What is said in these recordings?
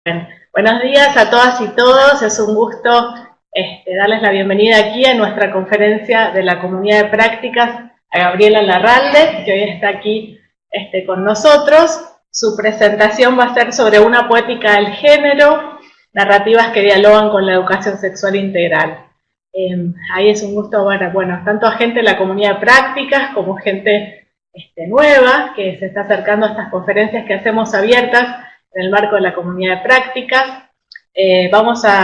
Bien. Buenos días a todas y todos, es un gusto darles la bienvenida aquí a nuestra conferencia de la Comunidad de Prácticas, a Gabriela Larralde, que hoy está aquí con nosotros. Su presentación va a ser sobre una poética del género, narrativas que dialogan con la educación sexual integral. Ahí es un gusto ver, bueno, tanto a gente de la Comunidad de Prácticas como gente nueva que se está acercando a estas conferencias que hacemos abiertas en el marco de la Comunidad de Prácticas.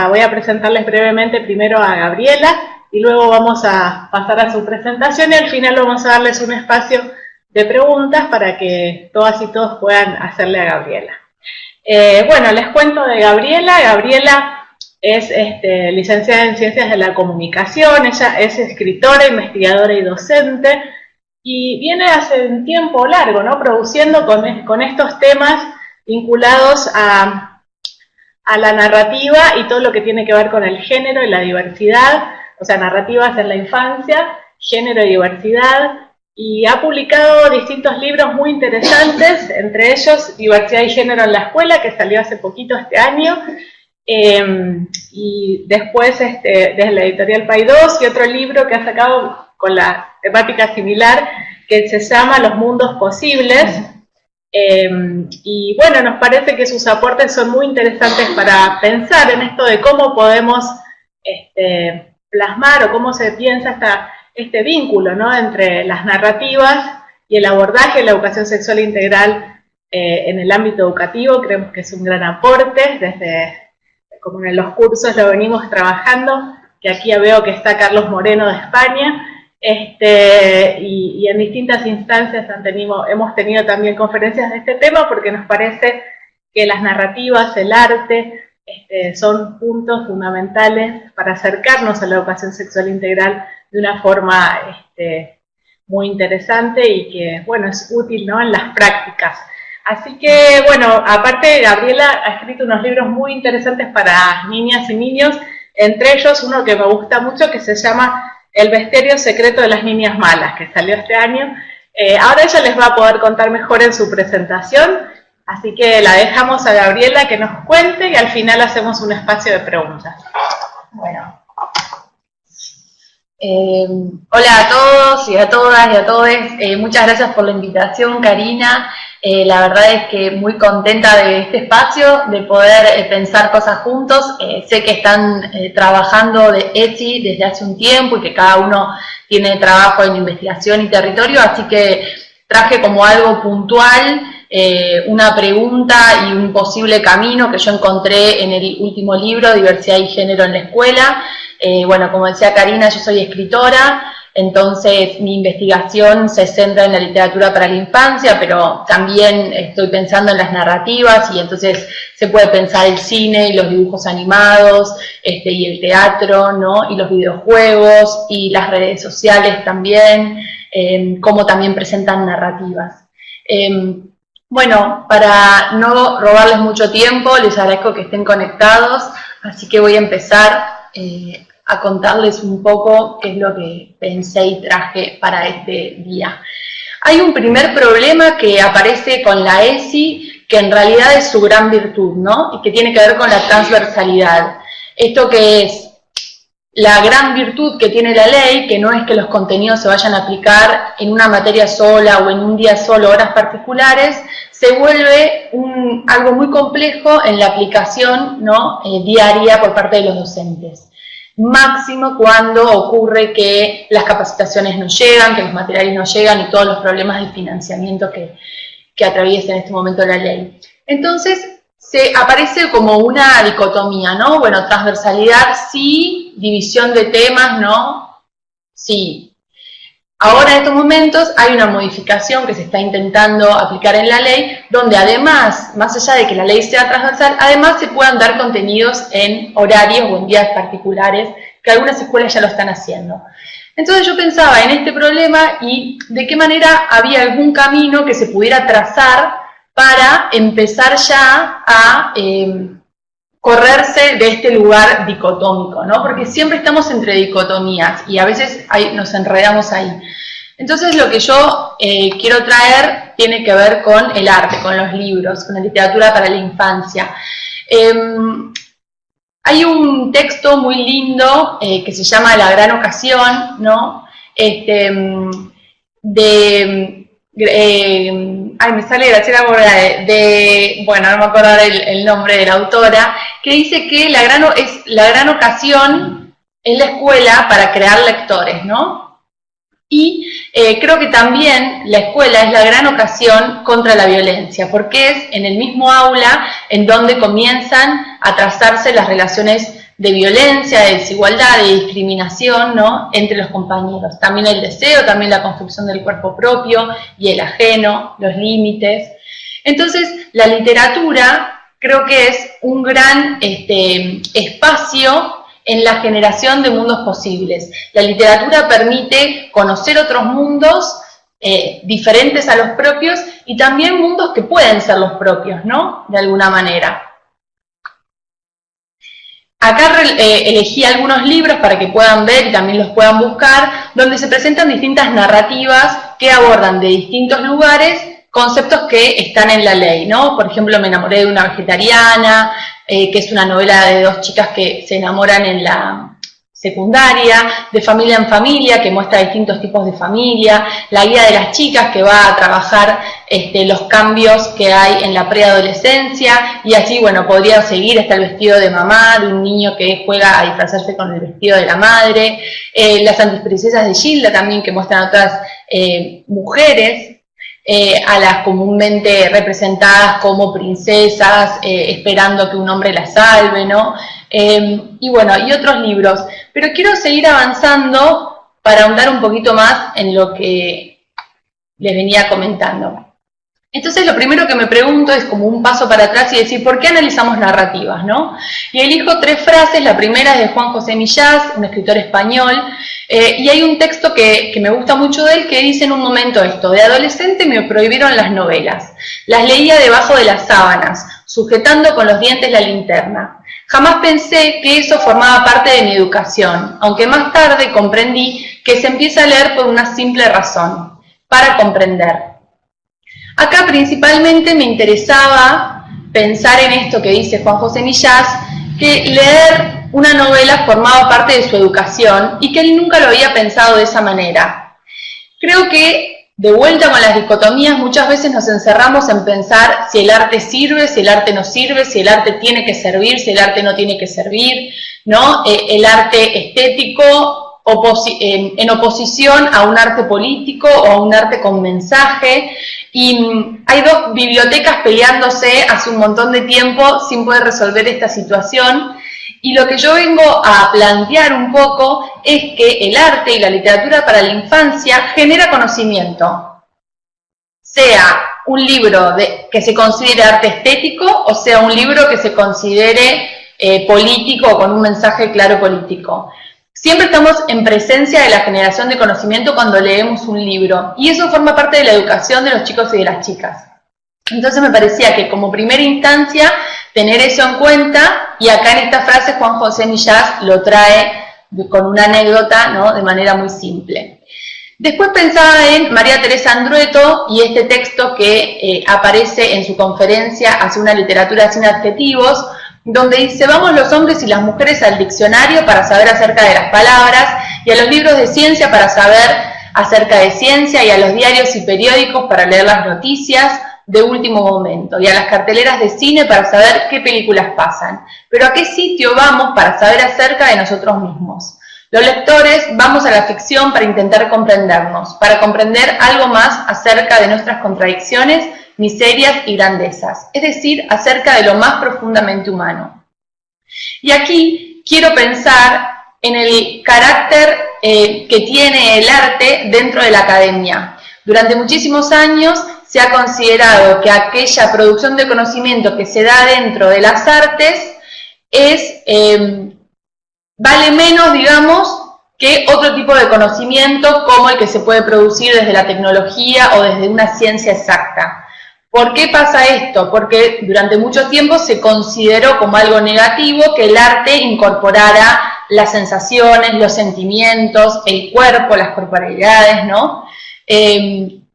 Voy a presentarles brevemente primero a Gabriela y luego vamos a pasar a su presentación y al final vamos a darles un espacio de preguntas para que todas y todos puedan hacerle a Gabriela. Bueno, les cuento de Gabriela. Gabriela es licenciada en Ciencias de la Comunicación, ella es escritora, investigadora y docente y viene hace un tiempo largo, ¿no?, produciendo con estos temas vinculados a la narrativa y todo lo que tiene que ver con el género y la diversidad, o sea, narrativas en la infancia, género y diversidad, y ha publicado distintos libros muy interesantes, entre ellos Diversidad y Género en la Escuela, que salió hace poquito este año, y después desde la editorial Paidós, y otro libro que ha sacado con la temática similar, que se llama Los Mundos Posibles. Y bueno, nos parece que sus aportes son muy interesantes para pensar en esto de cómo podemos plasmar o cómo se piensa este vínculo, ¿no?, entre las narrativas y el abordaje de la educación sexual integral en el ámbito educativo. Creemos que es un gran aporte, desde como en los cursos lo venimos trabajando, que aquí ya veo que está Carlos Moreno de España. Y en distintas instancias hemos tenido también conferencias de este tema porque nos parece que las narrativas, el arte, son puntos fundamentales para acercarnos a la educación sexual integral de una forma muy interesante y que, bueno, es útil, ¿no?, en las prácticas. Así que, bueno, aparte Gabriela ha escrito unos libros muy interesantes para niñas y niños, entre ellos uno que me gusta mucho que se llama El bestiario secreto de las niñas malas, que salió este año. Ahora ella les va a poder contar mejor en su presentación, así que la dejamos a Gabriela que nos cuente y al final hacemos un espacio de preguntas. Bueno. Hola a todos y a todas y a todos. Muchas gracias por la invitación, Karina. La verdad es que muy contenta de este espacio, de poder pensar cosas juntos. Sé que están trabajando de ESI desde hace un tiempo y que cada uno tiene trabajo en investigación y territorio, así que traje como algo puntual una pregunta y un posible camino que yo encontré en el último libro, Diversidad y Género en la Escuela. Bueno, como decía Karina, yo soy escritora, entonces mi investigación se centra en la literatura para la infancia, pero también estoy pensando en las narrativas y entonces se puede pensar el cine y los dibujos animados y el teatro, ¿no?, y los videojuegos y las redes sociales también, cómo también presentan narrativas. Bueno, para no robarles mucho tiempo, les agradezco que estén conectados, así que voy a empezar a contarles un poco qué es lo que pensé y traje para este día. Hay un primer problema que aparece con la ESI, que en realidad es su gran virtud, ¿no?, y que tiene que ver con la transversalidad. Esto que es la gran virtud que tiene la ley, que no es que los contenidos se vayan a aplicar en una materia sola o en un día solo, horas particulares, se vuelve algo muy complejo en la aplicación, ¿no?, diaria por parte de los docentes. Máximo cuando ocurre que las capacitaciones no llegan, que los materiales no llegan y todos los problemas de financiamiento que atraviesa en este momento la ley. Entonces, se aparece como una dicotomía, ¿no? Bueno, transversalidad sí, división de temas, ¿no? Sí. Ahora en estos momentos hay una modificación que se está intentando aplicar en la ley, donde además, más allá de que la ley sea transversal, además se puedan dar contenidos en horarios o en días particulares, que algunas escuelas ya lo están haciendo. Entonces yo pensaba en este problema y de qué manera había algún camino que se pudiera trazar para empezar ya a correrse de este lugar dicotómico, ¿no? Porque siempre estamos entre dicotomías y a veces nos enredamos ahí. Entonces lo que yo quiero traer tiene que ver con el arte, con los libros, con la literatura para la infancia. Hay un texto muy lindo que se llama La Gran Ocasión, ¿no? Me sale Graciela Borda, bueno, no me acuerdo el nombre de la autora, que dice que la gran ocasión es la escuela para crear lectores, ¿no? Y creo que también la escuela es la gran ocasión contra la violencia, porque es en el mismo aula en donde comienzan a trazarse las relaciones de violencia, de desigualdad, de discriminación, ¿no? Entre los compañeros. También el deseo, también la construcción del cuerpo propio y el ajeno, los límites. Entonces, la literatura creo que es un gran espacio en la generación de mundos posibles. La literatura permite conocer otros mundos diferentes a los propios y también mundos que pueden ser los propios, ¿no? De alguna manera. Acá elegí algunos libros para que puedan ver y también los puedan buscar, donde se presentan distintas narrativas que abordan de distintos lugares conceptos que están en la ley, ¿no? Por ejemplo, Me enamoré de una vegetariana, que es una novela de dos chicas que se enamoran en la secundaria, De familia en familia, que muestra distintos tipos de familia, La guía de las chicas, que va a trabajar los cambios que hay en la preadolescencia, y así, bueno, podría seguir hasta el vestido de mamá, de un niño que juega a disfrazarse con el vestido de la madre, Las antiprincesas de Gilda también, que muestran otras mujeres, a las comúnmente representadas como princesas, esperando que un hombre las salve, ¿no? Y bueno, y otros libros. Pero quiero seguir avanzando para ahondar un poquito más en lo que les venía comentando. Entonces, lo primero que me pregunto es como un paso para atrás y decir, ¿por qué analizamos narrativas, no? Y elijo 3 frases. La primera es de Juan José Millás, un escritor español, y hay un texto que me gusta mucho de él que dice en un momento esto: de adolescente me prohibieron las novelas, las leía debajo de las sábanas, sujetando con los dientes la linterna. Jamás pensé que eso formaba parte de mi educación, aunque más tarde comprendí que se empieza a leer por una simple razón: para comprender. Acá principalmente me interesaba pensar en esto que dice Juan José Millás, que leer una novela formaba parte de su educación y que él nunca lo había pensado de esa manera. Creo que, de vuelta con las dicotomías, muchas veces nos encerramos en pensar si el arte sirve, si el arte no sirve, si el arte tiene que servir, si el arte no tiene que servir, ¿no? El arte estético en oposición a un arte político o a un arte con mensaje. Y hay 2 bibliotecas peleándose hace un montón de tiempo sin poder resolver esta situación. Y lo que yo vengo a plantear un poco es que el arte y la literatura para la infancia genera conocimiento. Sea un libro que se considere arte estético o sea un libro que se considere político o con un mensaje claro político. Siempre estamos en presencia de la generación de conocimiento cuando leemos un libro, y eso forma parte de la educación de los chicos y de las chicas. Entonces me parecía que como primera instancia tener eso en cuenta, y acá en esta frase Juan José Millás lo trae con una anécdota, ¿no? De manera muy simple. Después pensaba en María Teresa Andrueto y este texto que aparece en su conferencia Hacia una literatura sin adjetivos, donde dice: vamos los hombres y las mujeres al diccionario para saber acerca de las palabras, y a los libros de ciencia para saber acerca de ciencia, y a los diarios y periódicos para leer las noticias de último momento, y a las carteleras de cine para saber qué películas pasan. Pero ¿a qué sitio vamos para saber acerca de nosotros mismos? Los lectores vamos a la ficción para intentar comprendernos, para comprender algo más acerca de nuestras contradicciones, miserias y grandezas, es decir, acerca de lo más profundamente humano. Y aquí quiero pensar en el carácter que tiene el arte dentro de la academia. Durante muchísimos años se ha considerado que aquella producción de conocimiento que se da dentro de las artes vale menos, digamos, que otro tipo de conocimiento como el que se puede producir desde la tecnología o desde una ciencia exacta. ¿Por qué pasa esto? Porque durante mucho tiempo se consideró como algo negativo que el arte incorporara las sensaciones, los sentimientos, el cuerpo, las corporalidades, ¿no?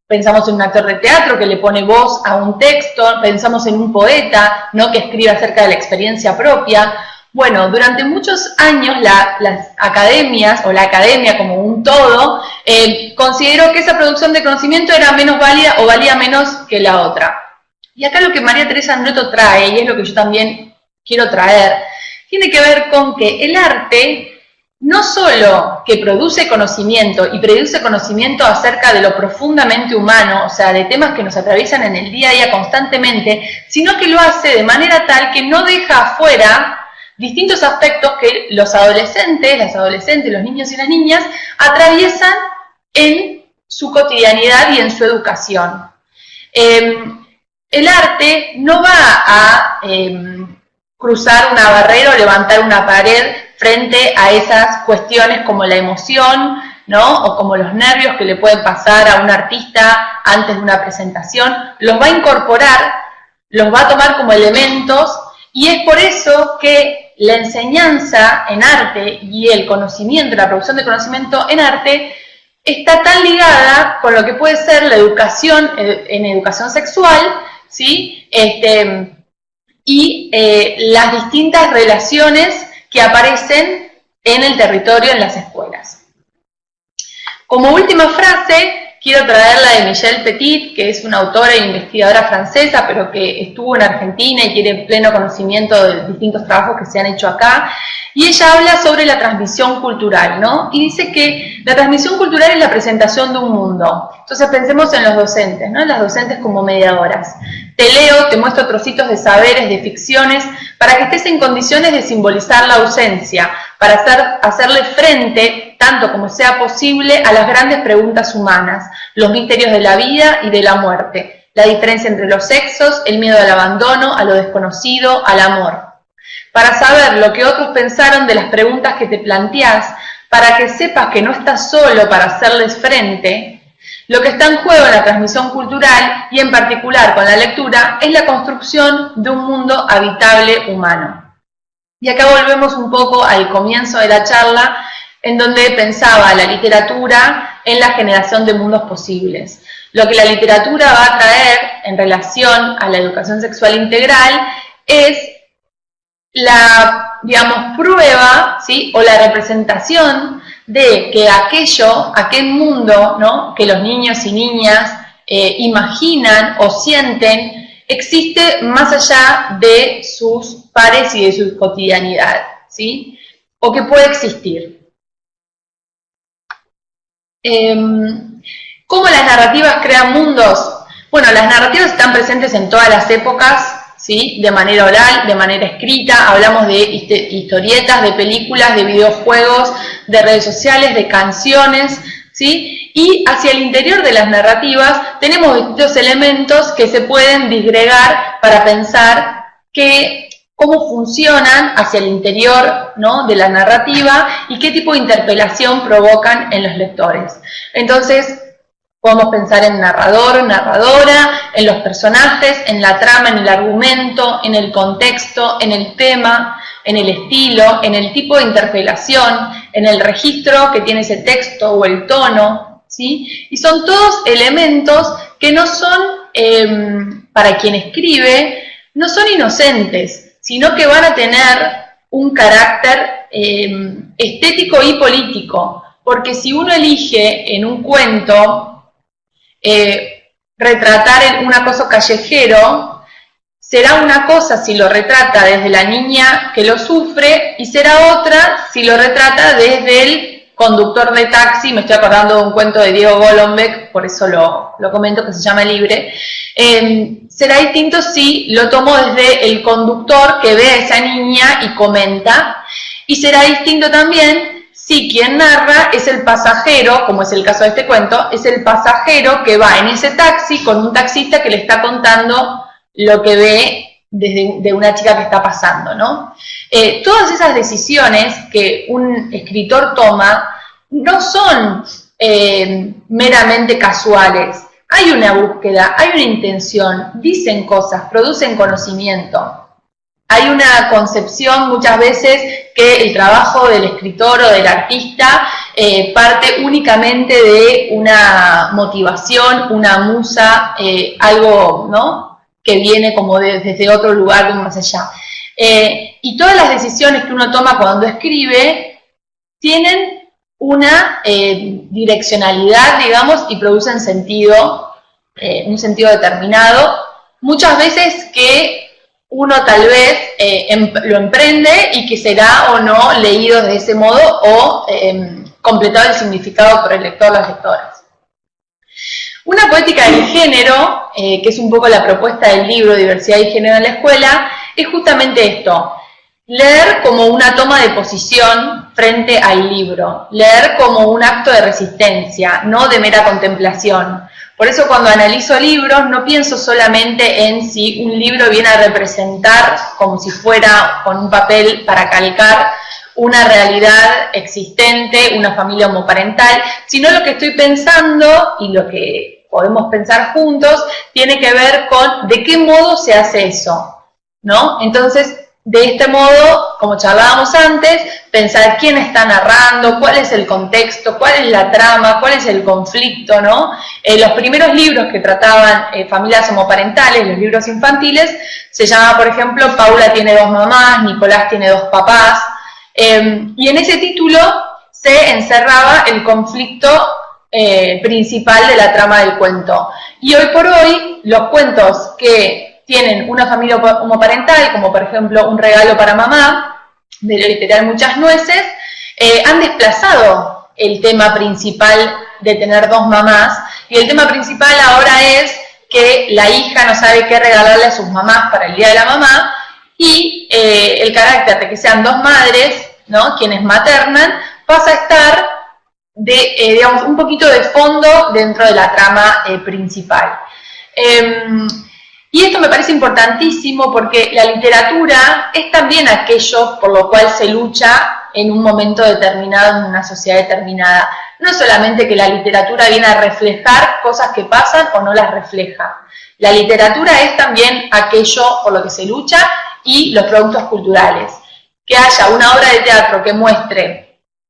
pensamos en un actor de teatro que le pone voz a un texto, pensamos en un poeta, ¿no?, que escribe acerca de la experiencia propia. Bueno, durante muchos años las academias, o la academia como un todo, consideró que esa producción de conocimiento era menos válida o valía menos que la otra. Y acá lo que María Teresa Andreotto trae, y es lo que yo también quiero traer, tiene que ver con que el arte no solo que produce conocimiento, y produce conocimiento acerca de lo profundamente humano, o sea, de temas que nos atraviesan en el día a día constantemente, sino que lo hace de manera tal que no deja afuera distintos aspectos que los adolescentes, las adolescentes, los niños y las niñas atraviesan en su cotidianidad y en su educación. El arte no va a cruzar una barrera o levantar una pared frente a esas cuestiones como la emoción, ¿no?, o como los nervios que le pueden pasar a un artista antes de una presentación. Los va a incorporar, los va a tomar como elementos, y es por eso que la enseñanza en arte y el conocimiento, la producción de conocimiento en arte, está tan ligada con lo que puede ser la educación en educación sexual, ¿sí?, y las distintas relaciones que aparecen en el territorio, en las escuelas. Como última frase, quiero traer la de Michelle Petit, que es una autora e investigadora francesa, pero que estuvo en Argentina y tiene pleno conocimiento de distintos trabajos que se han hecho acá. Y ella habla sobre la transmisión cultural, ¿no? Y dice que la transmisión cultural es la presentación de un mundo. Entonces pensemos en los docentes, ¿no? Las docentes como mediadoras. Te leo, te muestro trocitos de saberes, de ficciones, para que estés en condiciones de simbolizar la ausencia, para hacerle frente, tanto como sea posible, a las grandes preguntas humanas, los misterios de la vida y de la muerte, la diferencia entre los sexos, el miedo al abandono, a lo desconocido, al amor. Para saber lo que otros pensaron de las preguntas que te planteás, para que sepas que no estás solo para hacerles frente. Lo que está en juego en la transmisión cultural, y en particular con la lectura, es la construcción de un mundo habitable humano. Y acá volvemos un poco al comienzo de la charla, en donde pensaba la literatura en la generación de mundos posibles. Lo que la literatura va a traer en relación a la educación sexual integral es la, digamos, prueba, ¿sí?, o la representación de que aquel mundo, ¿no?, que los niños y niñas imaginan o sienten, existe más allá de sus pares y de su cotidianidad, ¿sí?, o que puede existir. ¿Cómo las narrativas crean mundos? Bueno, las narrativas están presentes en todas las épocas, ¿sí?, de manera oral, de manera escrita. Hablamos de historietas, de películas, de videojuegos, de redes sociales, de canciones, ¿sí? Y hacia el interior de las narrativas tenemos distintos elementos que se pueden disgregar para pensar cómo funcionan hacia el interior, ¿no?, de la narrativa y qué tipo de interpelación provocan en los lectores. Entonces, podemos pensar en narrador, narradora, en los personajes, en la trama, en el argumento, en el contexto, en el tema, en el estilo, en el tipo de interpelación, en el registro que tiene ese texto o el tono, ¿sí? Y son todos elementos que no son, para quien escribe, no son inocentes, sino que van a tener un carácter estético y político, porque si uno elige en un cuento retratar un acoso callejero, será una cosa si lo retrata desde la niña que lo sufre, y será otra si lo retrata desde el conductor de taxi. Me estoy acordando de un cuento de Diego Golombek, por eso lo comento, que se llama Libre. Será distinto si lo tomo desde el conductor que ve a esa niña y comenta, y será distinto también si quien narra es el pasajero, como es el caso de este cuento, es el pasajero que va en ese taxi con un taxista que le está contando lo que ve de una chica que está pasando, ¿no? Todas esas decisiones que un escritor toma no son meramente casuales. Hay una búsqueda, hay una intención, dicen cosas, producen conocimiento. hay una concepción muchas veces que el trabajo del escritor o del artista parte únicamente de una motivación, una musa, algo, ¿no?, que viene como desde otro lugar, como más allá. Y todas las decisiones que uno toma cuando escribe tienen una direccionalidad, digamos, y producen sentido, un sentido determinado, muchas veces que uno tal vez lo emprende y que será o no leído de ese modo o completado el significado por el lector o las lectoras. Una poética del género, que es un poco la propuesta del libro Diversidad y Género en la Escuela, es justamente esto: leer como una toma de posición frente al libro, leer como un acto de resistencia, no de mera contemplación. Por eso cuando analizo libros no pienso solamente en si un libro viene a representar, como si fuera con un papel para calcar, una realidad existente, una familia homoparental, sino lo que estoy pensando y lo que podemos pensar juntos tiene que ver con de qué modo se hace eso, ¿no? Entonces, de este modo, como charlábamos antes, pensar quién está narrando, cuál es el contexto, cuál es la trama, cuál es el conflicto, ¿no? Los primeros libros que trataban familias homoparentales, los libros infantiles, se llamaba, por ejemplo, Paula tiene 2 mamás, Nicolás tiene 2 papás, y en ese título se encerraba el conflicto principal de la trama del cuento. Y hoy por hoy, los cuentos que tienen una familia homoparental, como por ejemplo Un regalo para mamá, de la editorial Muchas Nueces, han desplazado el tema principal de tener 2 mamás, y el tema principal ahora es que la hija no sabe qué regalarle a sus mamás para el Día de la Mamá, y el carácter de que sean 2 madres, ¿no?, quienes maternan, pasa a estar digamos, un poquito de fondo dentro de la trama principal. Y esto me parece importantísimo porque la literatura es también aquello por lo cual se lucha en un momento determinado, en una sociedad determinada. No solamente que la literatura viene a reflejar cosas que pasan o no las refleja. La literatura es también aquello por lo que se lucha y los productos culturales. Que haya una obra de teatro que muestre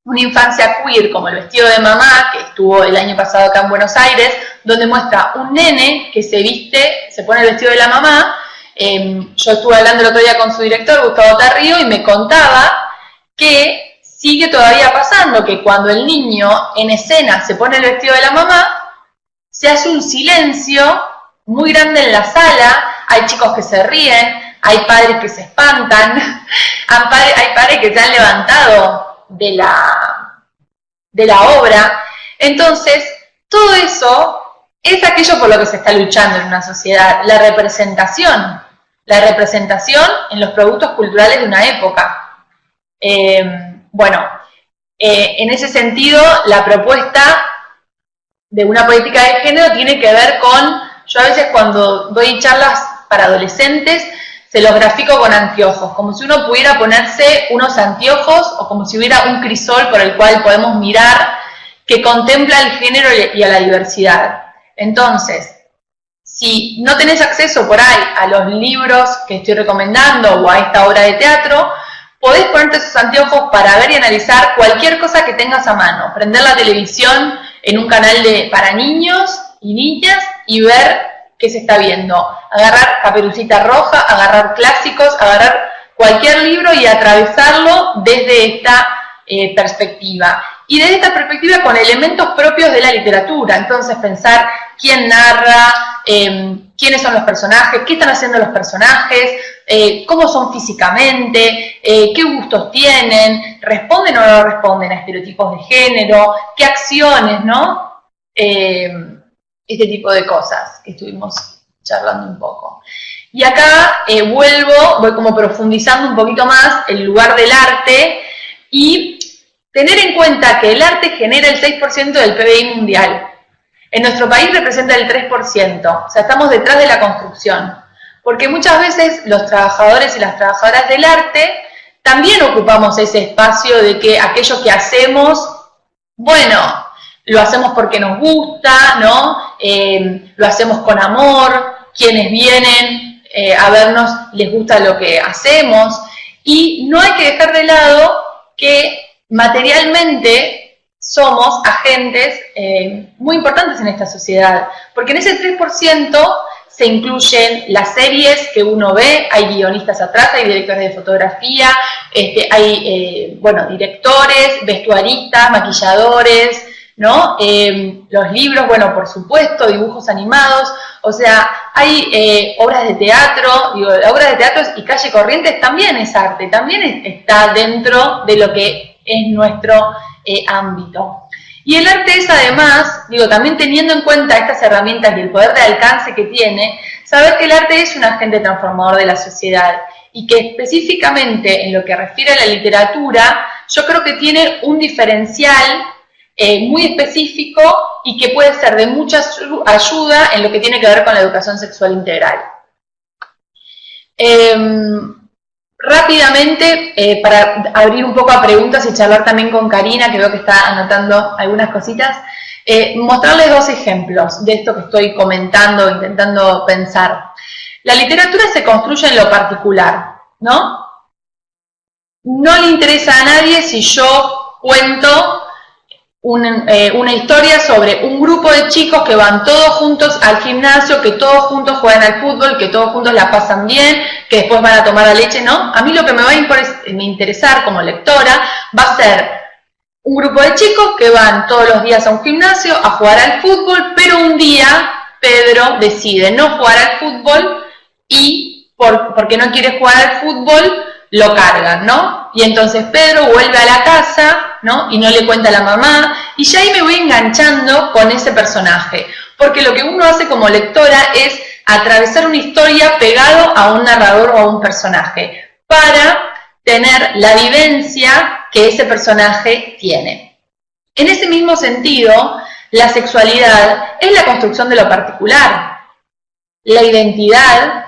una infancia queer como El vestido de mamá, que estuvo el año pasado acá en Buenos Aires, donde muestra un nene que se viste, se pone el vestido de la mamá. Yo estuve hablando el otro día con su director, Gustavo Tarrío, y me contaba que sigue todavía pasando, que cuando el niño en escena se pone el vestido de la mamá, se hace un silencio muy grande en la sala, hay chicos que se ríen, hay padres que se espantan, hay padres que se han levantado de la obra. Entonces, todo eso es aquello por lo que se está luchando en una sociedad, la representación en los productos culturales de una época. En ese sentido, la propuesta de una política de género tiene que ver con, yo a veces cuando doy charlas para adolescentes, se los grafico con anteojos, como si uno pudiera ponerse unos anteojos o como si hubiera un crisol por el cual podemos mirar que contempla el género y a la diversidad. Entonces, si no tenés acceso por ahí a los libros que estoy recomendando o a esta obra de teatro, podés ponerte esos anteojos para ver y analizar cualquier cosa que tengas a mano, prender la televisión en un canal para niños y niñas y ver qué se está viendo. Agarrar Caperucita Roja, agarrar clásicos, agarrar cualquier libro y atravesarlo desde esta perspectiva. Y desde esta perspectiva con elementos propios de la literatura. Entonces pensar quién narra, quiénes son los personajes, qué están haciendo los personajes, cómo son físicamente, qué gustos tienen, responden o no responden a estereotipos de género, qué acciones, ¿no? Este tipo de cosas que estuvimos charlando un poco. Y acá voy como profundizando un poquito más el lugar del arte y tener en cuenta que el arte genera el 6% del PBI mundial. En nuestro país representa el 3%, o sea, estamos detrás de la construcción. Porque muchas veces los trabajadores y las trabajadoras del arte también ocupamos ese espacio de que aquello que hacemos, bueno, lo hacemos porque nos gusta, ¿no? Lo hacemos con amor, quienes vienen a vernos, les gusta lo que hacemos, y no hay que dejar de lado que materialmente somos agentes muy importantes en esta sociedad, porque en ese 3% se incluyen las series que uno ve, hay guionistas atrás, hay directores de fotografía, hay, bueno, directores, vestuaristas, maquilladores, ¿no? Los libros, bueno, por supuesto, dibujos animados, o sea, hay obras de teatro, digo, la obra de teatro y Calle Corrientes también es arte, también está dentro de lo que es nuestro ámbito. Y el arte es además, digo, también teniendo en cuenta estas herramientas y el poder de alcance que tiene, saber que el arte es un agente transformador de la sociedad y que específicamente en lo que refiere a la literatura, yo creo que tiene un diferencial muy específico y que puede ser de mucha ayuda en lo que tiene que ver con la educación sexual integral. Rápidamente, para abrir un poco a preguntas y charlar también con Karina, que veo que está anotando algunas cositas, mostrarles dos ejemplos de esto que estoy comentando, intentando pensar. La literatura se construye en lo particular, ¿no? No le interesa a nadie si yo cuento una historia sobre un grupo de chicos que van todos juntos al gimnasio, que todos juntos juegan al fútbol, que todos juntos la pasan bien, que después van a tomar la leche, ¿no? A mí lo que me va a interesar como lectora va a ser un grupo de chicos que van todos los días a un gimnasio a jugar al fútbol, pero un día Pedro decide no jugar al fútbol y porque no quiere jugar al fútbol lo cargan, ¿no? Y entonces Pedro vuelve a la casa, ¿no? Y no le cuenta a la mamá, y ya ahí me voy enganchando con ese personaje, porque lo que uno hace como lectora es atravesar una historia pegado a un narrador o a un personaje, para tener la vivencia que ese personaje tiene. En ese mismo sentido, la sexualidad es la construcción de lo particular. La identidad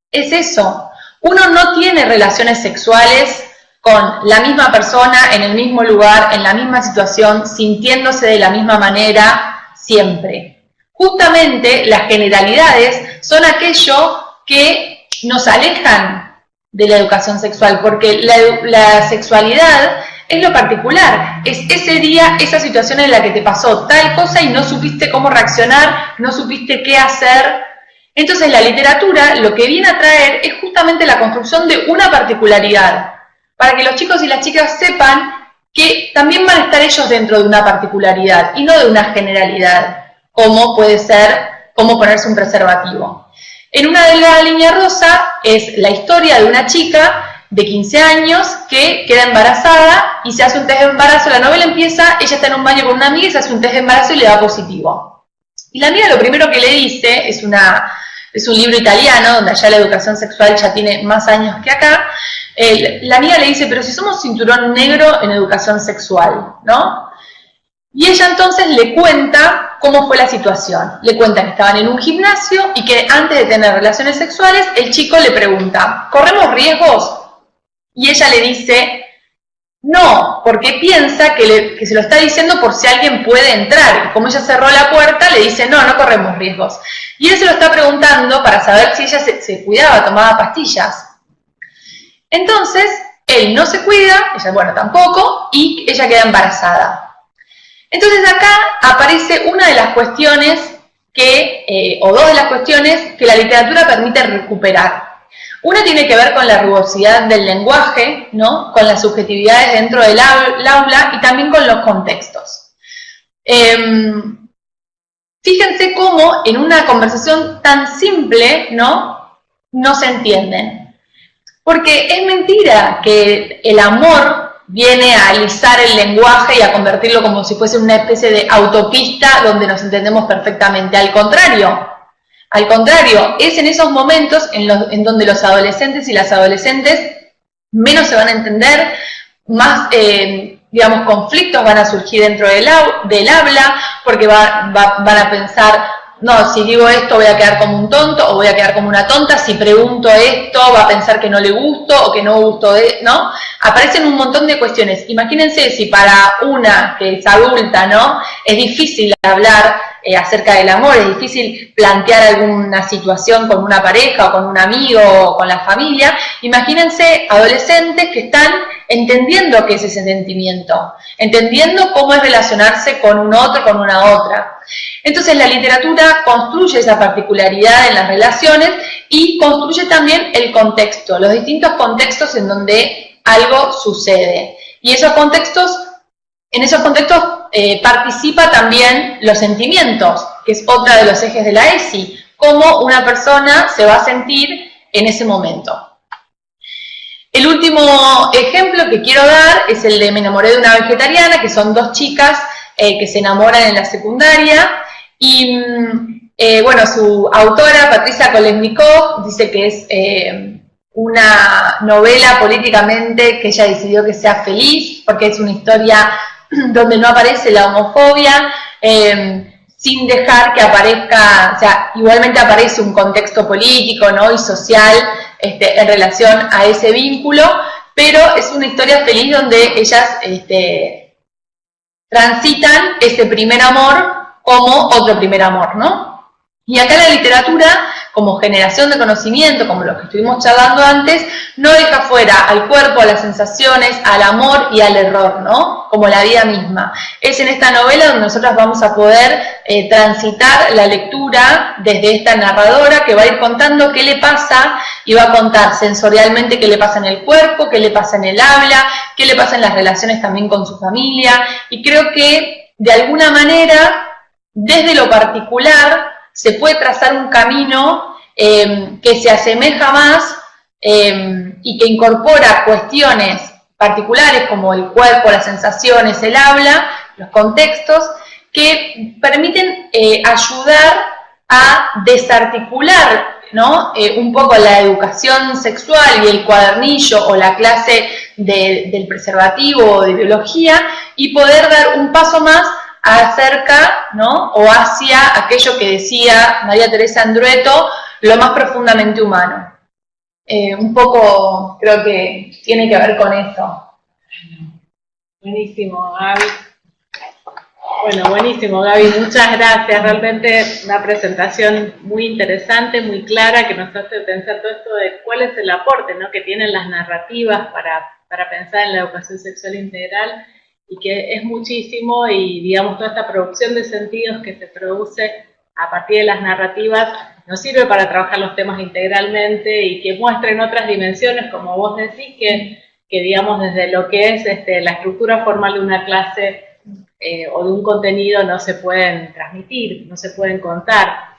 es eso. Uno no tiene relaciones sexuales con la misma persona, en el mismo lugar, en la misma situación, sintiéndose de la misma manera siempre. Justamente las generalidades son aquello que nos alejan de la educación sexual, porque la sexualidad es lo particular, es ese día, esa situación en la que te pasó tal cosa y no supiste cómo reaccionar, no supiste qué hacer. Entonces la literatura lo que viene a traer es justamente la construcción de una particularidad, para que los chicos y las chicas sepan que también van a estar ellos dentro de una particularidad y no de una generalidad, como puede ser, como ponerse un preservativo. En Una delgada línea rosa es la historia de una chica de 15 años que queda embarazada y se hace un test de embarazo. La novela empieza, ella está en un baño con una amiga y se hace un test de embarazo y le da positivo. Y la amiga lo primero que le dice, es un libro italiano, donde allá la educación sexual ya tiene más años que acá, la amiga le dice, pero si somos cinturón negro en educación sexual, ¿no? Y ella entonces le cuenta cómo fue la situación. Le cuenta que estaban en un gimnasio y que antes de tener relaciones sexuales, el chico le pregunta, ¿corremos riesgos? Y ella le dice, no, porque piensa que se lo está diciendo por si alguien puede entrar. Y como ella cerró la puerta, le dice, no, no corremos riesgos. Y él se lo está preguntando para saber si ella se cuidaba, tomaba pastillas. Entonces, él no se cuida, ella, bueno, tampoco, y ella queda embarazada. Entonces acá aparece una de las cuestiones o dos de las cuestiones que la literatura permite recuperar. Una tiene que ver con la rugosidad del lenguaje, ¿no? Con las subjetividades dentro del aula y también con los contextos. Fíjense cómo en una conversación tan simple, ¿no? No se entienden. Porque es mentira que el amor viene a alisar el lenguaje y a convertirlo como si fuese una especie de autopista donde nos entendemos perfectamente. Al contrario, es en esos momentos en donde los adolescentes y las adolescentes menos se van a entender, más, digamos, conflictos van a surgir dentro del habla, porque van a pensar no, si digo esto voy a quedar como un tonto o voy a quedar como una tonta, si pregunto esto va a pensar que no le gusto o que no gusto, ¿no? Aparecen un montón de cuestiones. Imagínense si para una que es adulta, ¿no? Es difícil hablar acerca del amor, es difícil plantear alguna situación con una pareja o con un amigo o con la familia. Imagínense adolescentes que están entendiendo qué es ese sentimiento, entendiendo cómo es relacionarse con un otro, con una otra. Entonces la literatura construye esa particularidad en las relaciones y construye también el contexto, los distintos contextos en donde algo sucede. Y en esos contextos participa también los sentimientos, que es otra de los ejes de la ESI, cómo una persona se va a sentir en ese momento. El último ejemplo que quiero dar es el de Me enamoré de una vegetariana, que son dos chicas que se enamoran en la secundaria y bueno, su autora, Patricia Kolesnikov, dice que es una novela políticamente que ella decidió que sea feliz, porque es una historia donde no aparece la homofobia, sin dejar que aparezca, o sea, igualmente aparece un contexto político, ¿no? Y social en relación a ese vínculo, pero es una historia feliz donde ellas transitan ese primer amor como otro primer amor, ¿no? Y acá la literatura, como generación de conocimiento, como lo que estuvimos charlando antes, no deja fuera al cuerpo, a las sensaciones, al amor y al error, ¿no? Como la vida misma. Es en esta novela donde nosotros vamos a poder transitar la lectura desde esta narradora que va a ir contando qué le pasa y va a contar sensorialmente qué le pasa en el cuerpo, qué le pasa en el habla, qué le pasa en las relaciones también con su familia. Y creo que, de alguna manera, desde lo particular, se puede trazar un camino que se asemeja más y que incorpora cuestiones particulares como el cuerpo, las sensaciones, el habla, los contextos, que permiten ayudar a desarticular, ¿no? Un poco la educación sexual y el cuadernillo o la clase del preservativo o de biología y poder dar un paso más acerca, ¿no? O hacia aquello que decía María Teresa Andrueto, lo más profundamente humano. Un poco creo que tiene que ver con eso. Buenísimo, Gaby. Bueno, buenísimo, Gaby, muchas gracias. Realmente una presentación muy interesante, muy clara, que nos hace pensar todo esto de cuál es el aporte, ¿no? Que tienen las narrativas para pensar en la educación sexual integral, y que es muchísimo, y digamos toda esta producción de sentidos que se produce a partir de las narrativas nos sirve para trabajar los temas integralmente y que muestren otras dimensiones, como vos decís, que digamos desde lo que es la estructura formal de una clase o de un contenido no se pueden transmitir, no se pueden contar.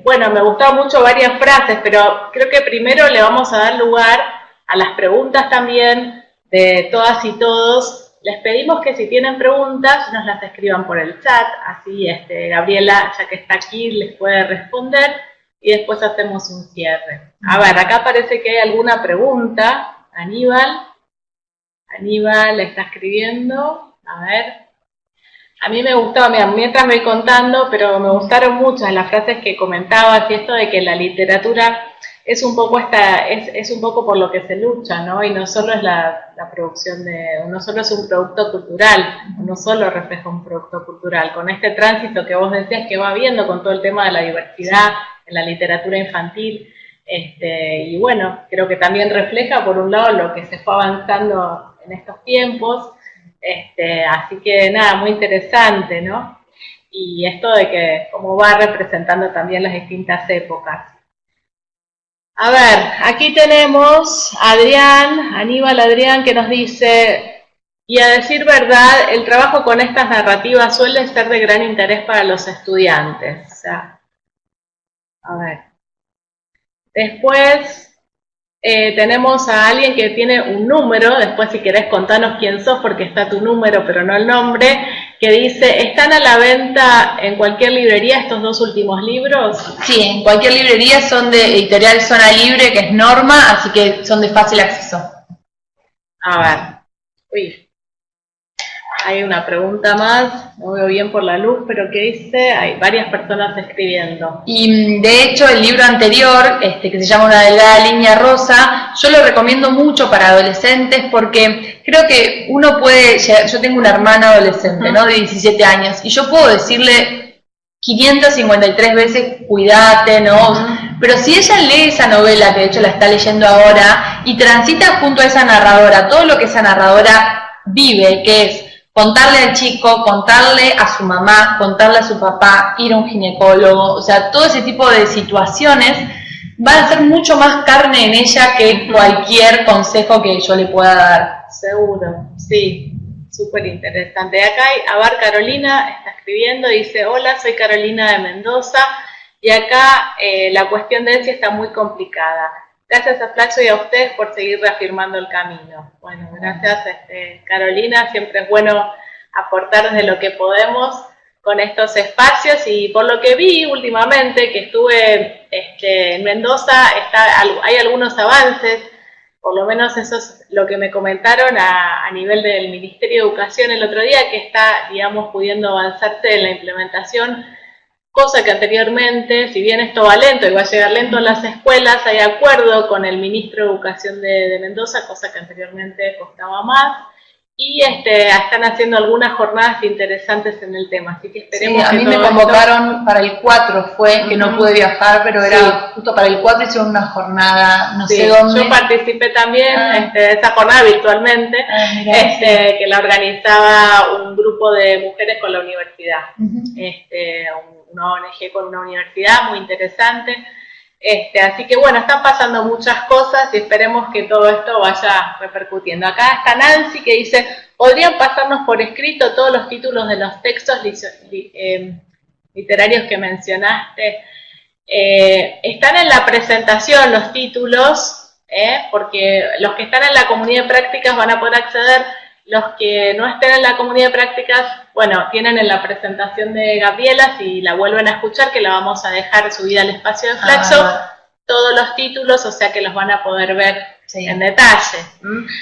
Bueno, me gustaron mucho varias frases, pero creo que primero le vamos a dar lugar a las preguntas también de todas y todos. Les pedimos que si tienen preguntas nos las escriban por el chat, así Gabriela, ya que está aquí, les puede responder y después hacemos un cierre. A ver, acá parece que hay alguna pregunta. Aníbal está escribiendo. A ver. A mí me gustó, mientras me voy contando, pero me gustaron muchas las frases que comentabas y esto de que la literatura es un poco es un poco por lo que se lucha, ¿no? Y no solo es la producción no solo es un producto cultural, no solo refleja un producto cultural, con este tránsito que vos decías que va viendo con todo el tema de la diversidad en la literatura infantil, y bueno, creo que también refleja por un lado lo que se fue avanzando en estos tiempos, así que nada, muy interesante, ¿no? Y esto de que cómo va representando también las distintas épocas. A ver, aquí tenemos a Aníbal Adrián, que nos dice, y a decir verdad, el trabajo con estas narrativas suele ser de gran interés para los estudiantes. O sea, a ver. Después tenemos a alguien que tiene un número, después si querés contanos quién sos, porque está tu número, pero no el nombre, que dice, ¿están a la venta en cualquier librería estos dos últimos libros? Sí, en cualquier librería, son de editorial Zona Libre, que es Norma, así que son de fácil acceso. A ver, uy. Hay una pregunta más, no veo bien por la luz, pero ¿qué dice? Hay varias personas escribiendo. Y de hecho el libro anterior, que se llama Una delgada línea rosa, yo lo recomiendo mucho para adolescentes porque creo que uno puede, yo tengo una hermana adolescente, ¿no? De 17 años, y yo puedo decirle 553 veces, cuídate, ¿no? Pero si ella lee esa novela, que de hecho la está leyendo ahora, y transita junto a esa narradora, todo lo que esa narradora vive, que es contarle al chico, contarle a su mamá, contarle a su papá, ir a un ginecólogo, o sea, todo ese tipo de situaciones van a ser mucho más carne en ella que cualquier consejo que yo le pueda dar. Seguro, sí, súper interesante. Acá Carolina está escribiendo, dice, hola, soy Carolina de Mendoza, y acá la cuestión de ENSI está muy complicada. Gracias a Flaxo y a ustedes por seguir reafirmando el camino. Bueno, gracias Carolina, siempre es bueno aportar desde lo que podemos con estos espacios, y por lo que vi últimamente que estuve en Mendoza, hay algunos avances, por lo menos eso es lo que me comentaron a nivel del Ministerio de Educación el otro día, que está, digamos, pudiendo avanzarse en la implementación, cosa que anteriormente, si bien esto va lento y va a llegar lento a las escuelas, hay acuerdo con el ministro de Educación de Mendoza, cosa que anteriormente costaba más, y están haciendo algunas jornadas interesantes en el tema, así que esperemos. Sí, a mí me convocaron para el 4, que no pude viajar, pero era justo para el 4, hicieron una jornada, no sé dónde. Yo participé también de esa jornada virtualmente, que la organizaba un grupo de mujeres con la universidad, una ONG con una universidad, muy interesante. Así que bueno, están pasando muchas cosas y esperemos que todo esto vaya repercutiendo. Acá está Nancy que dice, ¿podrían pasarnos por escrito todos los títulos de los textos literarios que mencionaste? Están en la presentación los títulos, porque los que están en la comunidad de prácticas van a poder acceder. Los que no estén en la comunidad de prácticas, bueno, tienen en la presentación de Gabriela, si la vuelven a escuchar, que la vamos a dejar subida al espacio de Flaxo, todos los títulos, o sea que los van a poder ver en detalle.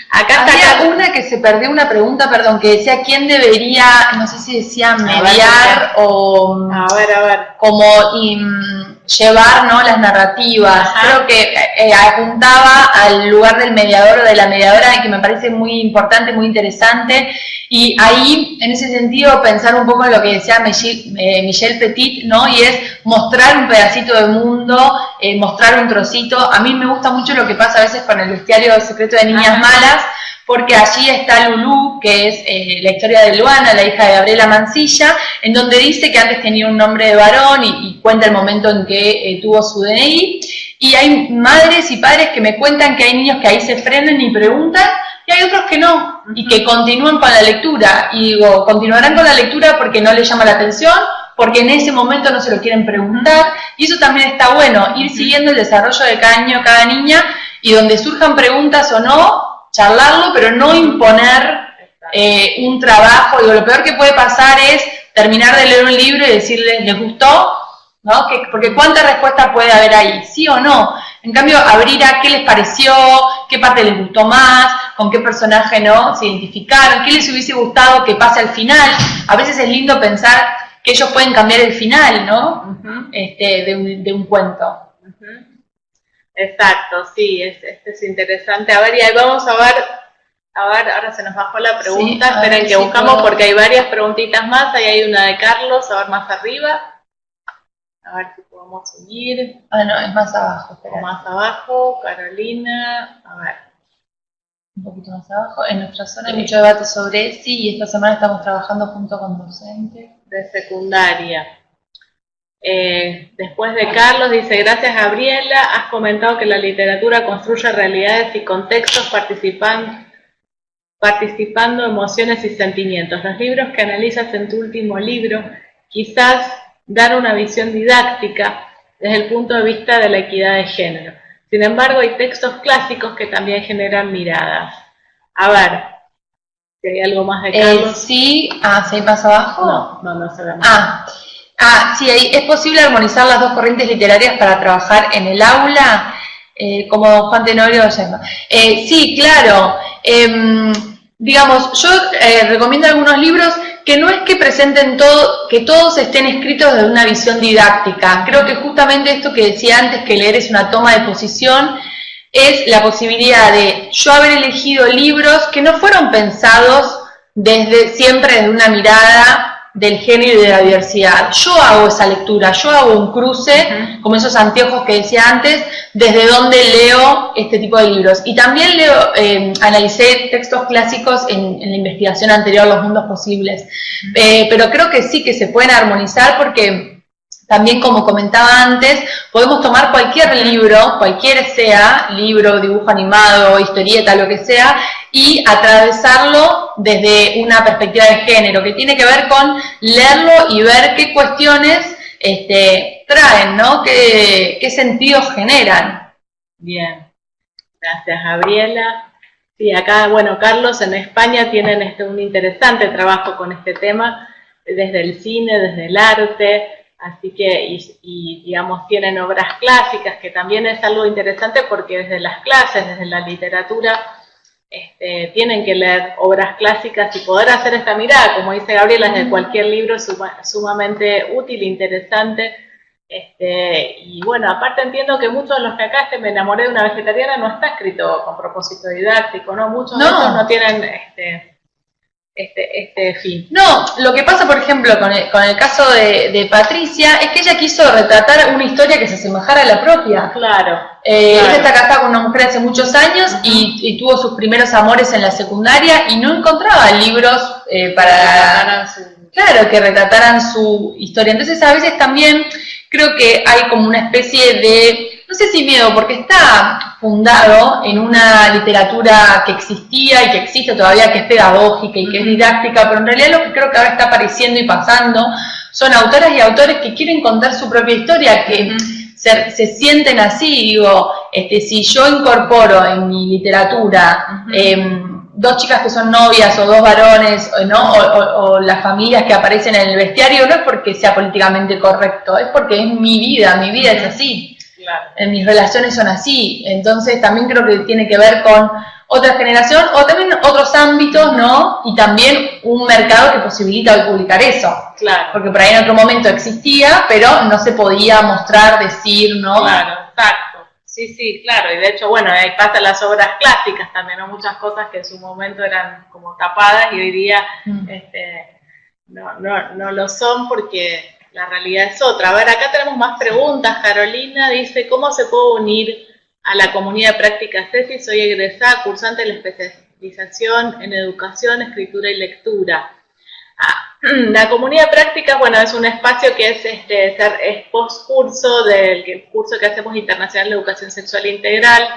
Acá había una que se perdió, una pregunta, perdón, que decía quién debería, no sé si decía mediar o como llevar, ¿no?, las narrativas. Creo que apuntaba al lugar del mediador o de la mediadora, que me parece muy importante, muy interesante, y ahí, en ese sentido, pensar un poco en lo que decía Michel Petit, ¿no?, y es mostrar un pedacito de mundo, mostrar un trocito. A mí me gusta mucho lo que pasa a veces con el bestiario secreto de Niñas Malas, porque allí está Lulú, que es la historia de Luana, la hija de Gabriela Mansilla, en donde dice que antes tenía un nombre de varón y cuenta el momento en que tuvo su DNI, y hay madres y padres que me cuentan que hay niños que ahí se frenan y preguntan, y hay otros que no, y que continúan con la lectura, y digo, continuarán con la lectura porque no les llama la atención, porque en ese momento no se lo quieren preguntar, y eso también está bueno, ir siguiendo el desarrollo de cada niño, cada niña, y donde surjan preguntas o no, charlarlo, pero no imponer un trabajo. Digo, lo peor que puede pasar es terminar de leer un libro y decirles, ¿les gustó? ¿No? Porque ¿cuánta respuesta puede haber ahí? ¿Sí o no? En cambio, abrir a qué les pareció, qué parte les gustó más, con qué personaje no se identificaron, qué les hubiese gustado que pase al final. A veces es lindo pensar que ellos pueden cambiar el final, ¿no? De un cuento. Exacto, sí, es interesante. A ver, y ahí vamos a ver, ahora se nos bajó la pregunta, sí, esperen que buscamos porque hay varias preguntitas más. Ahí hay una de Carlos, a ver más arriba. A ver si podemos subir. No, es más abajo, espera. Más abajo, Carolina, a ver. Un poquito más abajo. En nuestra zona hay mucho debate sobre ESI y esta semana estamos trabajando junto con docentes de secundaria. Después de Carlos dice, gracias Gabriela, has comentado que la literatura construye realidades y contextos participando emociones y sentimientos. Los libros que analizas en tu último libro quizás dan una visión didáctica desde el punto de vista de la equidad de género. Sin embargo, hay textos clásicos que también generan miradas. A ver, si hay algo más de Carlos. Sí, ¿se pasa abajo? No se ve más. Sí, es posible armonizar las dos corrientes literarias para trabajar en el aula, como Juan Tenorio llama. Sí, claro. Digamos, yo recomiendo algunos libros que no es que presenten todo, que todos estén escritos desde una visión didáctica. Creo que justamente esto que decía antes, que leer es una toma de posición, es la posibilidad de yo haber elegido libros que no fueron pensados siempre desde una mirada del género y de la diversidad. Yo hago esa lectura, yo hago un cruce, como esos anteojos que decía antes, desde donde leo este tipo de libros. Y también analicé textos clásicos en la investigación anterior, Los mundos posibles. Pero creo que sí que se pueden armonizar porque también, como comentaba antes, podemos tomar cualquier libro, cualquiera sea, libro, dibujo animado, historieta, lo que sea, y atravesarlo desde una perspectiva de género, que tiene que ver con leerlo y ver qué cuestiones traen, ¿no? ¿Qué sentidos generan? Bien, gracias, Gabriela. Sí, acá, bueno, Carlos, en España tienen un interesante trabajo con este tema, desde el cine, desde el arte. Así que, y digamos, tienen obras clásicas, que también es algo interesante porque desde las clases, desde la literatura, tienen que leer obras clásicas y poder hacer esta mirada, como dice Gabriela, desde cualquier libro sumamente útil, interesante. Y bueno, aparte entiendo que muchos de los que acá me enamoré de una vegetariana no está escrito con propósito didáctico, ¿no? Muchos de ellos no tienen fin. No, lo que pasa, por ejemplo, con el caso de Patricia, es que ella quiso retratar una historia que se asemejara a la propia. Claro. Ella está casada con una mujer hace muchos años y tuvo sus primeros amores en la secundaria y no encontraba libros que retrataran su historia. Entonces, a veces también creo que hay como una especie de, no sé si miedo, porque está fundado en una literatura que existía y que existe todavía, que es pedagógica y que es didáctica, pero en realidad lo que creo que ahora está apareciendo y pasando son autoras y autores que quieren contar su propia historia, que se sienten así. Digo, si yo incorporo en mi literatura dos chicas que son novias o dos varones, ¿no? o las familias que aparecen en el bestiario, no es porque sea políticamente correcto, es porque es mi vida es así. Claro. Mis relaciones son así, entonces también creo que tiene que ver con otra generación o también otros ámbitos, ¿no? Y también un mercado que posibilita hoy publicar eso. Claro. Porque por ahí en otro momento existía, pero no se podía mostrar, decir, ¿no? Claro, exacto. Sí, claro. Y de hecho, bueno, ahí pasan las obras clásicas también, ¿no? Muchas cosas que en su momento eran como tapadas y hoy día no lo son porque la realidad es otra. A ver, acá tenemos más preguntas. Carolina dice, ¿cómo se puede unir a la comunidad de prácticas CESI? Soy egresada, cursante de la especialización en educación, escritura y lectura. La comunidad de prácticas, bueno, es un espacio que es post-curso del curso que hacemos Internacional de Educación Sexual Integral,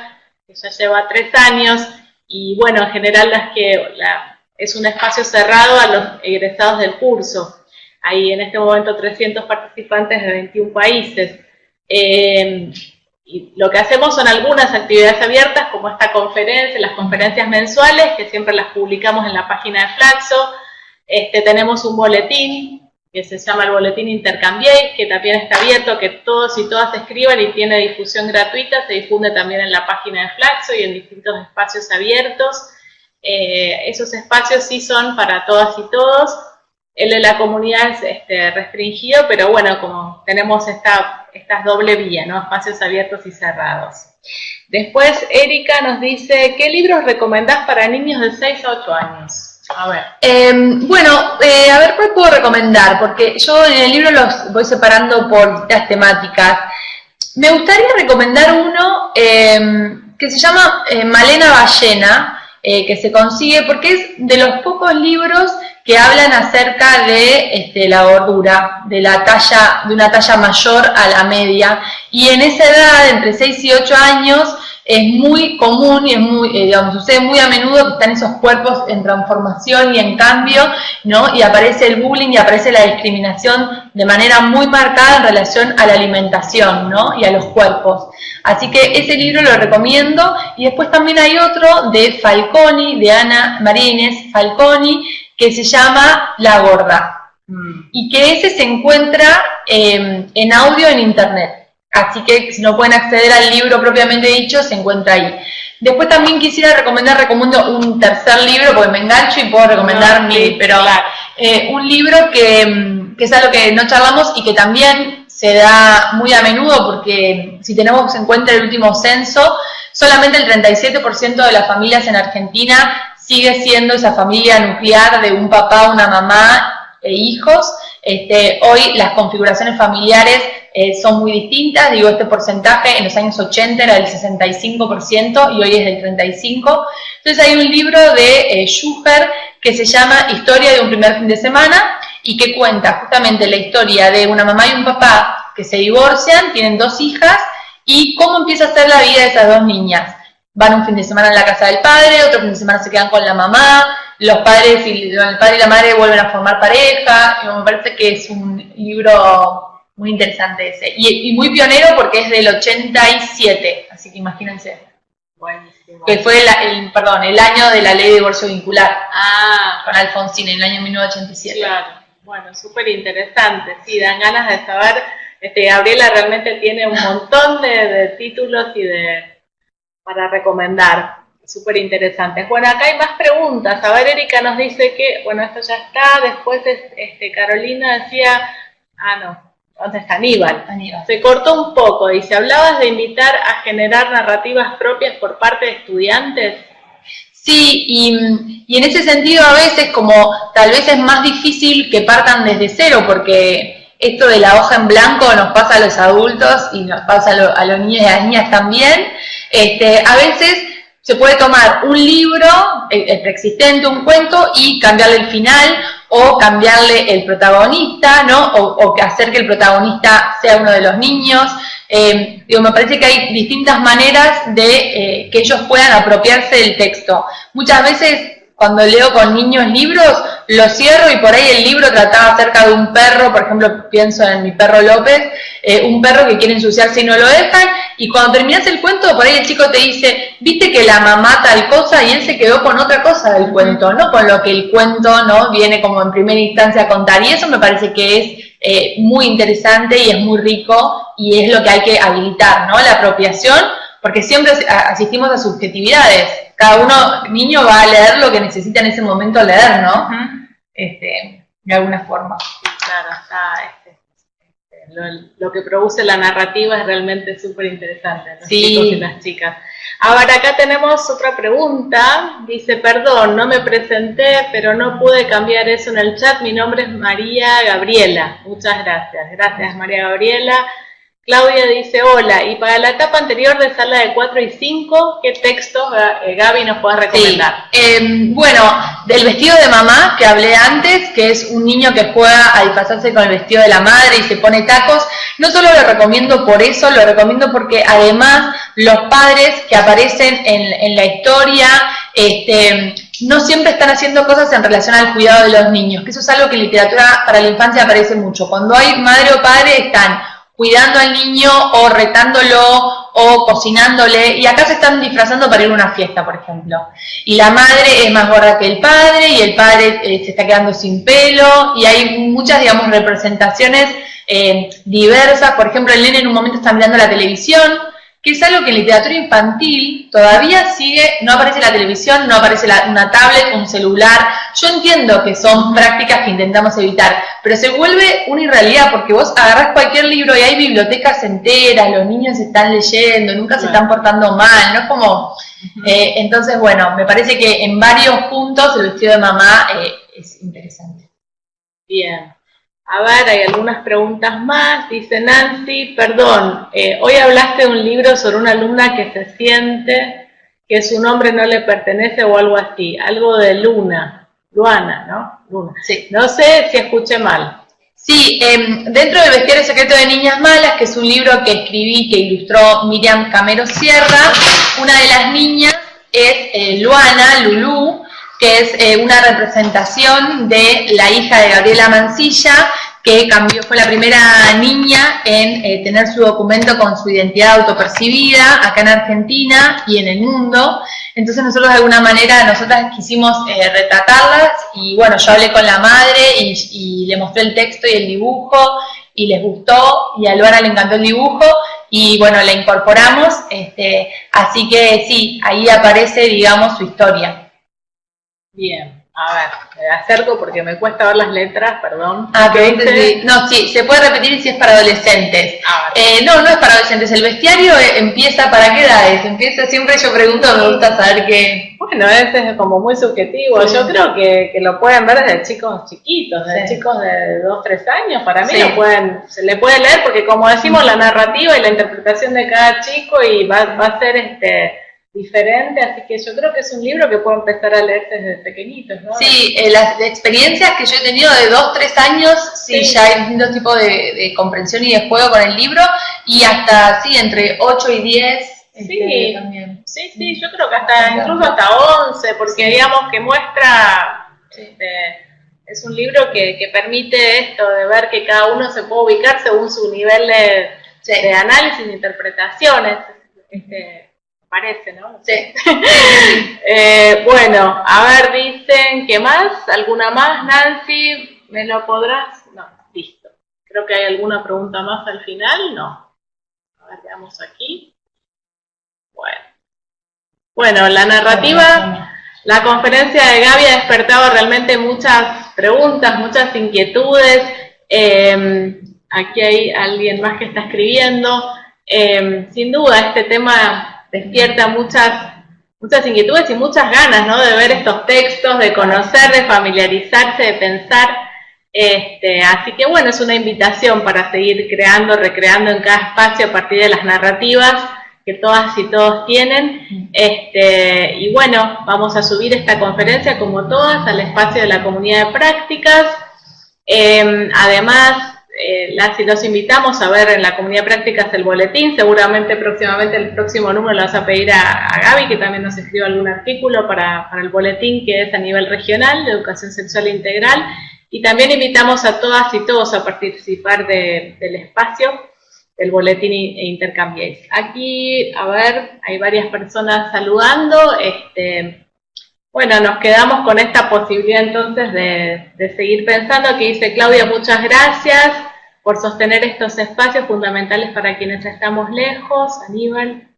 que ya lleva 3 años, y bueno, en general es un espacio cerrado a los egresados del curso. Hay en este momento 300 participantes de 21 países. Y lo que hacemos son algunas actividades abiertas, como esta conferencia, las conferencias mensuales, que siempre las publicamos en la página de Flaxo. Tenemos un boletín, que se llama el Boletín Intercambiate, que también está abierto, que todos y todas escriban y tiene difusión gratuita, se difunde también en la página de Flaxo y en distintos espacios abiertos. Esos espacios sí son para todas y todos. El de la comunidad es restringido, pero bueno, como tenemos esta doble vía, ¿no? Espacios abiertos y cerrados. Después, Erika nos dice, ¿qué libros recomendás para niños de 6 a 8 años? A ver. A ver, ¿cuál puedo recomendar? Porque yo en el libro los voy separando por distintas temáticas. Me gustaría recomendar uno que se llama Malena Ballena, que se consigue porque es de los pocos libros que hablan acerca de la gordura, de una talla mayor a la media, y en esa edad, entre 6 y 8 años, es muy común y es muy, sucede muy a menudo que están esos cuerpos en transformación y en cambio, ¿no? Y aparece el bullying y aparece la discriminación de manera muy marcada en relación a la alimentación, ¿no? Y a los cuerpos. Así que ese libro lo recomiendo, y después también hay otro de Falconi, de Ana María Inés Falconi, que se llama La Gorda, y que ese se encuentra en audio en internet. Así que si no pueden acceder al libro propiamente dicho, se encuentra ahí. Después también quisiera recomiendo un tercer libro, porque me engancho y puedo recomendar mil, pero claro. Un libro que es algo que no charlamos y que también se da muy a menudo, porque si tenemos en cuenta el último censo, solamente el 37% de las familias en Argentina sigue siendo esa familia nuclear de un papá, una mamá e hijos. Hoy las configuraciones familiares son muy distintas. Digo, este porcentaje en los años 80 era del 65% y hoy es del 35%. Entonces hay un libro de Schuher que se llama Historia de un primer fin de semana y que cuenta justamente la historia de una mamá y un papá que se divorcian, tienen 2 hijas, y cómo empieza a ser la vida de esas 2 niñas. Van un fin de semana en la casa del padre, otro fin de semana se quedan con la mamá, el padre y la madre vuelven a formar pareja. Me parece que es un libro muy interesante ese, y muy pionero porque es del 87, así que imagínense. Buenísimo. Que fue el año de la ley de divorcio vincular, con Alfonsín, en el año 1987. Claro, bueno, súper interesante, sí, dan ganas de saber. Gabriela realmente tiene un montón de títulos para recomendar, súper interesantes. Bueno, acá hay más preguntas. A ver, Erika nos dice que, bueno, esto ya está. Después Carolina decía, ¿dónde está Aníbal? Se cortó un poco, dice, hablabas de invitar a generar narrativas propias por parte de estudiantes. Sí, y en ese sentido a veces como tal vez es más difícil que partan desde cero, porque esto de la hoja en blanco nos pasa a los adultos y nos pasa a los niños y a las niñas también. A veces se puede tomar un libro preexistente, un cuento, y cambiarle el final o cambiarle el protagonista, ¿no? O hacer que el protagonista sea uno de los niños. Me parece que hay distintas maneras de que ellos puedan apropiarse del texto. Muchas veces cuando leo con niños libros, lo cierro y por ahí el libro trataba acerca de un perro, por ejemplo, pienso en mi perro López, un perro que quiere ensuciarse y no lo dejan, y cuando terminas el cuento, por ahí el chico te dice, viste que la mamá tal cosa, y él se quedó con otra cosa del cuento, no con lo que el cuento, ¿no?, viene como en primera instancia a contar, y eso me parece que es muy interesante y es muy rico, y es lo que hay que habilitar, ¿no?, la apropiación, porque siempre asistimos a subjetividades. Cada niño va a leer lo que necesita en ese momento leer, ¿no? De alguna forma. Claro, lo que produce la narrativa es realmente súper interesante, los chicos y las chicas. Ahora acá tenemos otra pregunta, dice, perdón, no me presenté, pero no pude cambiar eso en el chat, mi nombre es María Gabriela, muchas gracias. Gracias María Gabriela. Claudia dice, hola, y para la etapa anterior de sala de 4 y 5, ¿qué textos, Gaby, nos puedes recomendar? Bueno, del vestido de mamá, que hablé antes, que es un niño que juega a disfrazarse con el vestido de la madre y se pone tacos, no solo lo recomiendo por eso, lo recomiendo porque además los padres que aparecen en la historia, no siempre están haciendo cosas en relación al cuidado de los niños, que eso es algo que en literatura para la infancia aparece mucho. Cuando hay madre o padre están cuidando al niño o retándolo o cocinándole, y acá se están disfrazando para ir a una fiesta, por ejemplo. Y la madre es más gorda que el padre, y el padre se está quedando sin pelo, y hay muchas, digamos, representaciones diversas. Por ejemplo, el nene en un momento está mirando la televisión, que es algo que en literatura infantil todavía sigue, no aparece la televisión, no aparece una tablet, un celular. Yo entiendo que son prácticas que intentamos evitar, pero se vuelve una irrealidad porque vos agarrás cualquier libro y hay bibliotecas enteras, los niños están leyendo, nunca se están portando mal, no es como... entonces, bueno, me parece que en varios puntos el vestido de mamá es interesante. Bien. A ver, hay algunas preguntas más. Dice Nancy, perdón, hoy hablaste de un libro sobre una alumna que se siente que su nombre no le pertenece o algo así, algo de Luana, ¿no? Luna. Sí. No sé si escuché mal. Sí, dentro del Bestiario Secreto de Niñas Malas, que es un libro que escribí, que ilustró Miriam Camero Sierra, una de las niñas es Luana, Lulú, que es una representación de la hija de Gabriela Mansilla, que fue la primera niña en tener su documento con su identidad autopercibida acá en Argentina y en el mundo. Entonces nosotros de alguna manera, nosotras quisimos retratarlas, y bueno, yo hablé con la madre y le mostré el texto y el dibujo, y les gustó, y a Luana le encantó el dibujo, y bueno, la incorporamos, así que sí, ahí aparece, digamos, su historia. Bien, a ver, me acerco porque me cuesta ver las letras, perdón. Sí. No, sí, se puede repetir si es para adolescentes. No es para adolescentes, el bestiario empieza ¿para qué edades? Empieza, siempre yo pregunto, me gusta saber qué... Bueno, ese es como muy subjetivo, sí. Yo creo que lo pueden ver desde chicos chiquitos, desde chicos de 2, 3 años, para mí se le puede leer porque como decimos, la narrativa y la interpretación de cada chico y va a ser diferente, así que yo creo que es un libro que puedo empezar a leer desde pequeñitos, ¿no? Sí, las experiencias que yo he tenido de 2, 3 años, ya hay distintos tipos de comprensión y de juego con el libro, y hasta, entre 8 y 10 también. Sí, yo creo que incluso hasta 11, porque digamos que muestra, es un libro que permite esto, de ver que cada uno se puede ubicar según su nivel de análisis, de interpretaciones, parece, ¿no? Sí. Bueno, a ver, dicen, ¿qué más? ¿Alguna más, Nancy? ¿Me lo podrás? No, listo. Creo que hay alguna pregunta más al final, no. A ver, veamos aquí. Bueno, la narrativa, la conferencia de Gaby ha despertado realmente muchas preguntas, muchas inquietudes. Aquí hay alguien más que está escribiendo. Sin duda, este tema despierta muchas inquietudes y muchas ganas, ¿no? De ver estos textos, de conocer, de familiarizarse, de pensar. Así que bueno, es una invitación para seguir creando, recreando en cada espacio a partir de las narrativas que todas y todos tienen. Y bueno, vamos a subir esta conferencia como todas al espacio de la comunidad de prácticas. Además, los invitamos a ver en la comunidad de prácticas el boletín. Seguramente próximamente el próximo número lo vas a pedir a Gaby, que también nos escriba algún artículo para el boletín que es a nivel regional de educación sexual integral. Y también invitamos a todas y todos a participar del espacio del boletín e intercambiéis. Aquí, a ver, hay varias personas saludando. Bueno, nos quedamos con esta posibilidad entonces de seguir pensando. Aquí dice Claudia, muchas gracias por sostener estos espacios fundamentales para quienes estamos lejos. Aníbal,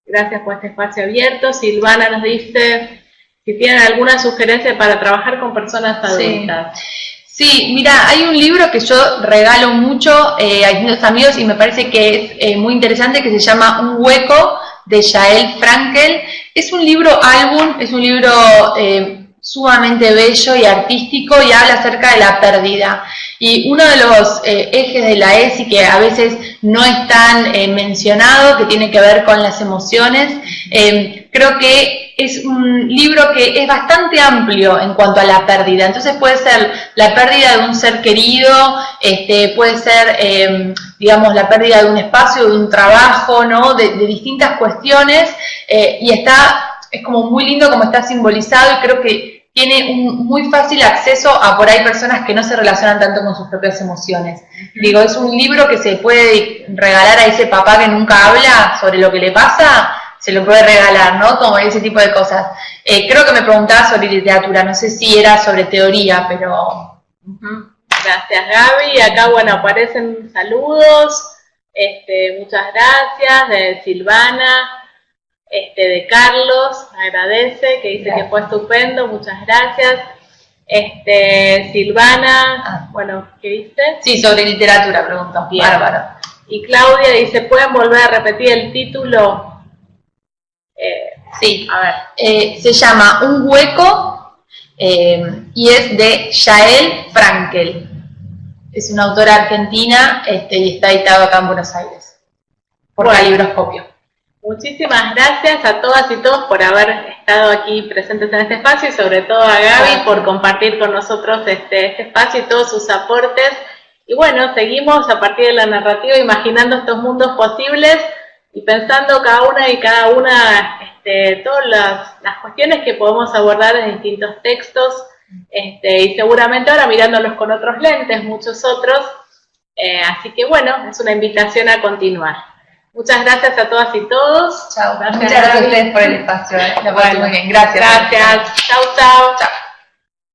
gracias por este espacio abierto. Silvana nos dice si tienen alguna sugerencia para trabajar con personas adultas. Sí, mira, hay un libro que yo regalo mucho a distintos amigos y me parece que es muy interesante, que se llama Un hueco, de Yael Frankel. Es un libro álbum, es un libro sumamente bello y artístico y habla acerca de la pérdida. Y uno de los ejes de la ESI que a veces no es tan mencionado, que tiene que ver con las emociones, creo que es un libro que es bastante amplio en cuanto a la pérdida. Entonces puede ser la pérdida de un ser querido, puede ser, digamos, la pérdida de un espacio, de un trabajo, ¿no? De distintas cuestiones, y es como muy lindo como está simbolizado, y creo que tiene un muy fácil acceso a por ahí personas que no se relacionan tanto con sus propias emociones. Digo, es un libro que se puede regalar a ese papá que nunca habla sobre lo que le pasa, se lo puede regalar, ¿no? Como ese tipo de cosas. Creo que me preguntaba sobre literatura, no sé si era sobre teoría, pero... Gracias, Gaby. Acá, bueno, aparecen saludos. Muchas gracias, de Silvana, de Carlos, agradece, que dice que fue estupendo, muchas gracias. Silvana, bueno, ¿qué viste? Sí, sobre literatura, preguntó. Bien. Bárbaro. Y Claudia dice, ¿pueden volver a repetir el título? Sí, a ver. Se llama Un hueco y es de Yael Frankel. Es una autora argentina y está editado acá en Buenos Aires por Calibroscopio. Muchísimas gracias a todas y todos por haber estado aquí presentes en este espacio y sobre todo a Gaby por compartir con nosotros este espacio y todos sus aportes. Y bueno, seguimos a partir de la narrativa imaginando estos mundos posibles y pensando cada una todas las cuestiones que podemos abordar en distintos textos, y seguramente ahora mirándolos con otros lentes, muchos otros. Así que bueno, es una invitación a continuar. Muchas gracias a todas y todos. Chao. Muchas gracias a ustedes por el espacio. La pasé muy bien. Gracias. Gracias. Chao, chao. Chao.